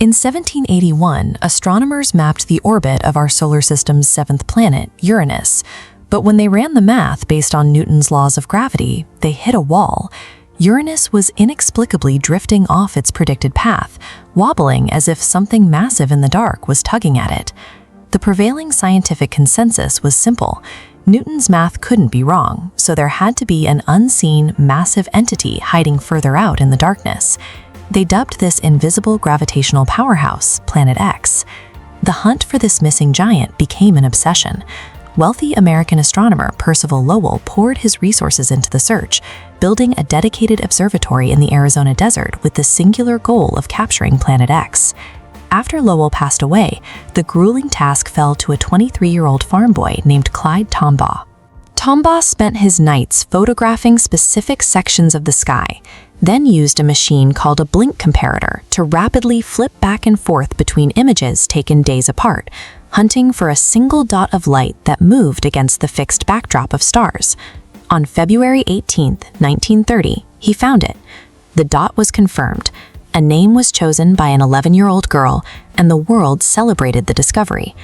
In 1781, astronomers mapped the orbit of our solar system's seventh planet, Uranus. But when they ran the math based on Newton's laws of gravity, they hit a wall. Uranus was inexplicably drifting off its predicted path, wobbling as if something massive in the dark was tugging at it. The prevailing scientific consensus was simple. Newton's math couldn't be wrong, so there had to be an unseen, massive entity hiding further out in the darkness. They dubbed this invisible gravitational powerhouse Planet X. The hunt for this missing giant became an obsession. Wealthy American astronomer Percival Lowell poured his resources into the search, building a dedicated observatory in the Arizona desert with the singular goal of capturing Planet X. After Lowell passed away, the grueling task fell to a 23-year-old farm boy named Clyde Tombaugh. Tombaugh spent his nights photographing specific sections of the sky, then used a machine called a blink comparator to rapidly flip back and forth between images taken days apart, hunting for a single dot of light that moved against the fixed backdrop of stars. On February 18, 1930, he found it. The dot was confirmed. A name was chosen by an 11-year-old girl, and the world celebrated the discovery.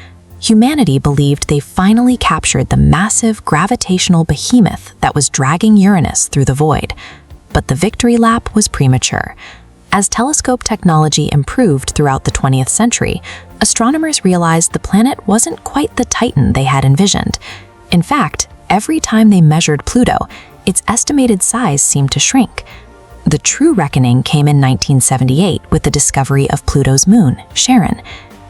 Humanity believed they finally captured the massive gravitational behemoth that was dragging Uranus through the void. But the victory lap was premature. As telescope technology improved throughout the 20th century, astronomers realized the planet wasn't quite the titan they had envisioned. In fact, every time they measured Pluto, its estimated size seemed to shrink. The true reckoning came in 1978 with the discovery of Pluto's moon, Charon.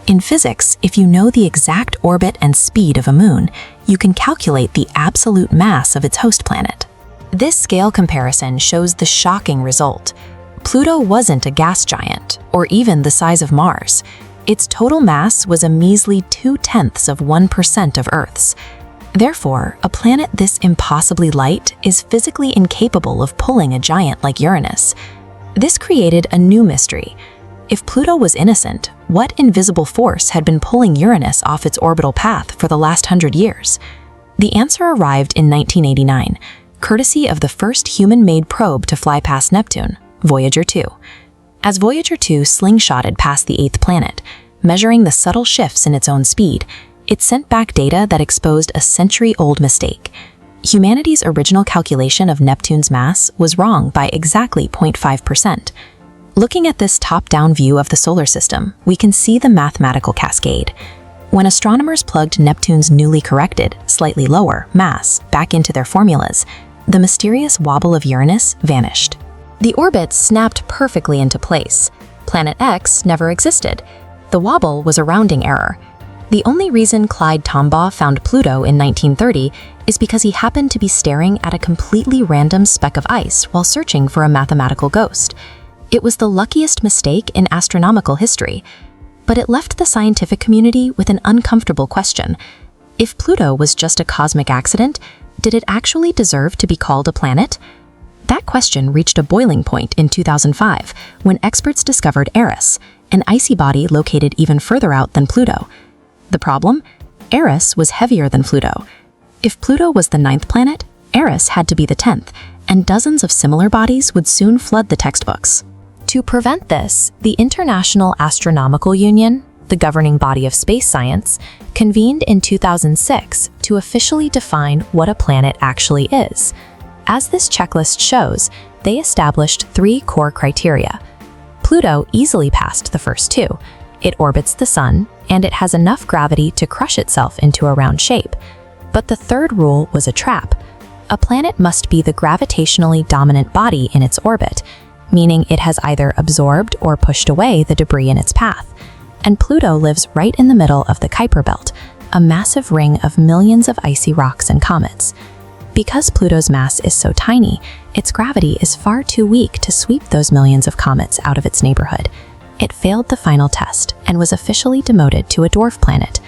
In physics, if you know the exact orbit and speed of a moon, you can calculate the absolute mass of its host planet. This scale comparison shows the shocking result. Pluto wasn't a gas giant, or even the size of Mars. Its total mass was a measly 0.2% of Earth's. Therefore, a planet this impossibly light is physically incapable of pulling a giant like Uranus. This created a new mystery. If Pluto was innocent, what invisible force had been pulling Uranus off its orbital path for the last 100 years? The answer arrived in 1989, courtesy of the first human-made probe to fly past Neptune, Voyager 2. As Voyager 2 slingshotted past the eighth planet, measuring the subtle shifts in its own speed, it sent back data that exposed a century-old mistake. Humanity's original calculation of Neptune's mass was wrong by exactly 0.5%. Looking at this top-down view of the solar system, we can see the mathematical cascade. When astronomers plugged Neptune's newly corrected, slightly lower, mass back into their formulas, the mysterious wobble of Uranus vanished. The orbit snapped perfectly into place. Planet X never existed. The wobble was a rounding error. The only reason Clyde Tombaugh found Pluto in 1930 is because he happened to be staring at a completely random speck of ice while searching for a mathematical ghost. It was the luckiest mistake in astronomical history, but it left the scientific community with an uncomfortable question. If Pluto was just a cosmic accident, did it actually deserve to be called a planet? That question reached a boiling point in 2005 when experts discovered Eris, an icy body located even further out than Pluto. The problem? Eris was heavier than Pluto. If Pluto was the 9th planet, Eris had to be the 10th, and dozens of similar bodies would soon flood the textbooks. To prevent this, the International Astronomical Union, the governing body of space science, convened in 2006 to officially define what a planet actually is. As this checklist shows, they established 3 core criteria. Pluto easily passed the first 2. It orbits the sun, and it has enough gravity to crush itself into a round shape. But the third rule was a trap. A planet must be the gravitationally dominant body in its orbit, meaning it has either absorbed or pushed away the debris in its path. And Pluto lives right in the middle of the Kuiper Belt, a massive ring of millions of icy rocks and comets. Because Pluto's mass is so tiny, its gravity is far too weak to sweep those millions of comets out of its neighborhood. It failed the final test and was officially demoted to a dwarf planet.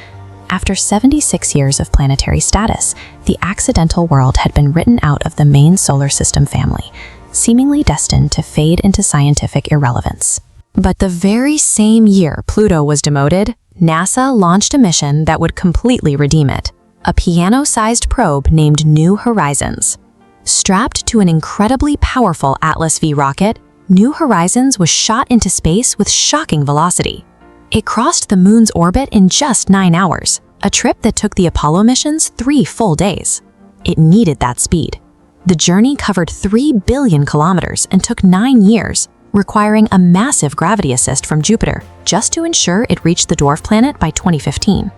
After 76 years of planetary status, the accidental world had been written out of the main solar system family, seemingly destined to fade into scientific irrelevance. But the very same year Pluto was demoted, NASA launched a mission that would completely redeem it. A piano-sized probe named New Horizons. Strapped to an incredibly powerful Atlas V rocket, New Horizons was shot into space with shocking velocity. It crossed the moon's orbit in just 9 hours, a trip that took the Apollo missions 3 full days. It needed that speed. The journey covered 3 billion kilometers and took 9 years, requiring a massive gravity assist from Jupiter just to ensure it reached the dwarf planet by 2015.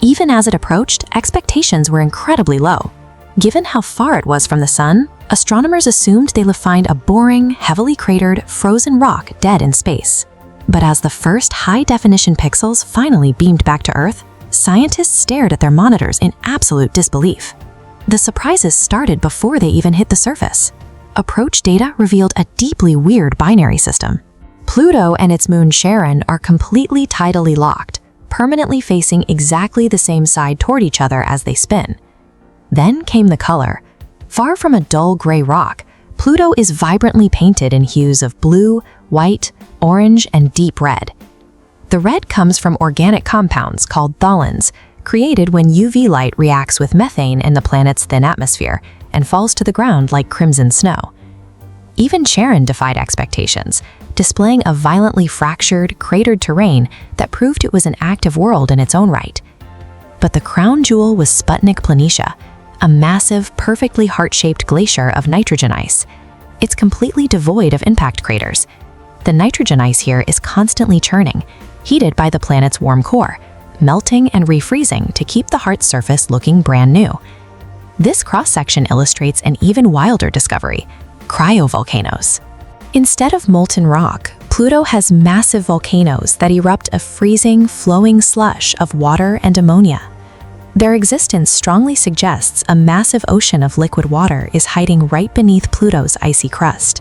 Even as it approached, expectations were incredibly low. Given how far it was from the sun, astronomers assumed they would find a boring, heavily cratered, frozen rock dead in space. But as the first high-definition pixels finally beamed back to Earth, scientists stared at their monitors in absolute disbelief. The surprises started before they even hit the surface. Approach data revealed a deeply weird binary system. Pluto and its moon Charon are completely tidally locked, permanently facing exactly the same side toward each other as they spin. Then came the color. Far from a dull gray rock, Pluto is vibrantly painted in hues of blue, white, orange, and deep red. The red comes from organic compounds called tholins, created when UV light reacts with methane in the planet's thin atmosphere and falls to the ground like crimson snow. Even Charon defied expectations, displaying a violently fractured, cratered terrain that proved it was an active world in its own right. But the crown jewel was Sputnik Planitia, a massive, perfectly heart-shaped glacier of nitrogen ice. It's completely devoid of impact craters. The nitrogen ice here is constantly churning, heated by the planet's warm core, melting and refreezing to keep the heart's surface looking brand new. This cross-section illustrates an even wilder discovery: cryovolcanoes. Instead of molten rock, Pluto has massive volcanoes that erupt a freezing, flowing slush of water and ammonia. Their existence strongly suggests a massive ocean of liquid water is hiding right beneath Pluto's icy crust.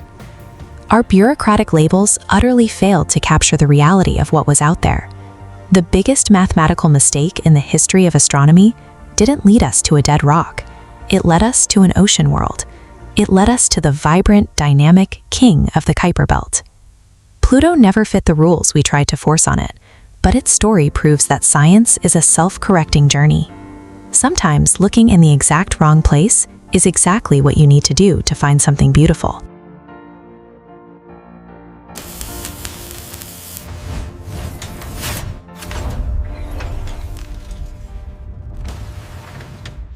Our bureaucratic labels utterly failed to capture the reality of what was out there. The biggest mathematical mistake in the history of astronomy didn't lead us to a dead rock. It led us to an ocean world. It led us to the vibrant, dynamic king of the Kuiper Belt. Pluto never fit the rules we tried to force on it, but its story proves that science is a self-correcting journey. Sometimes looking in the exact wrong place is exactly what you need to do to find something beautiful.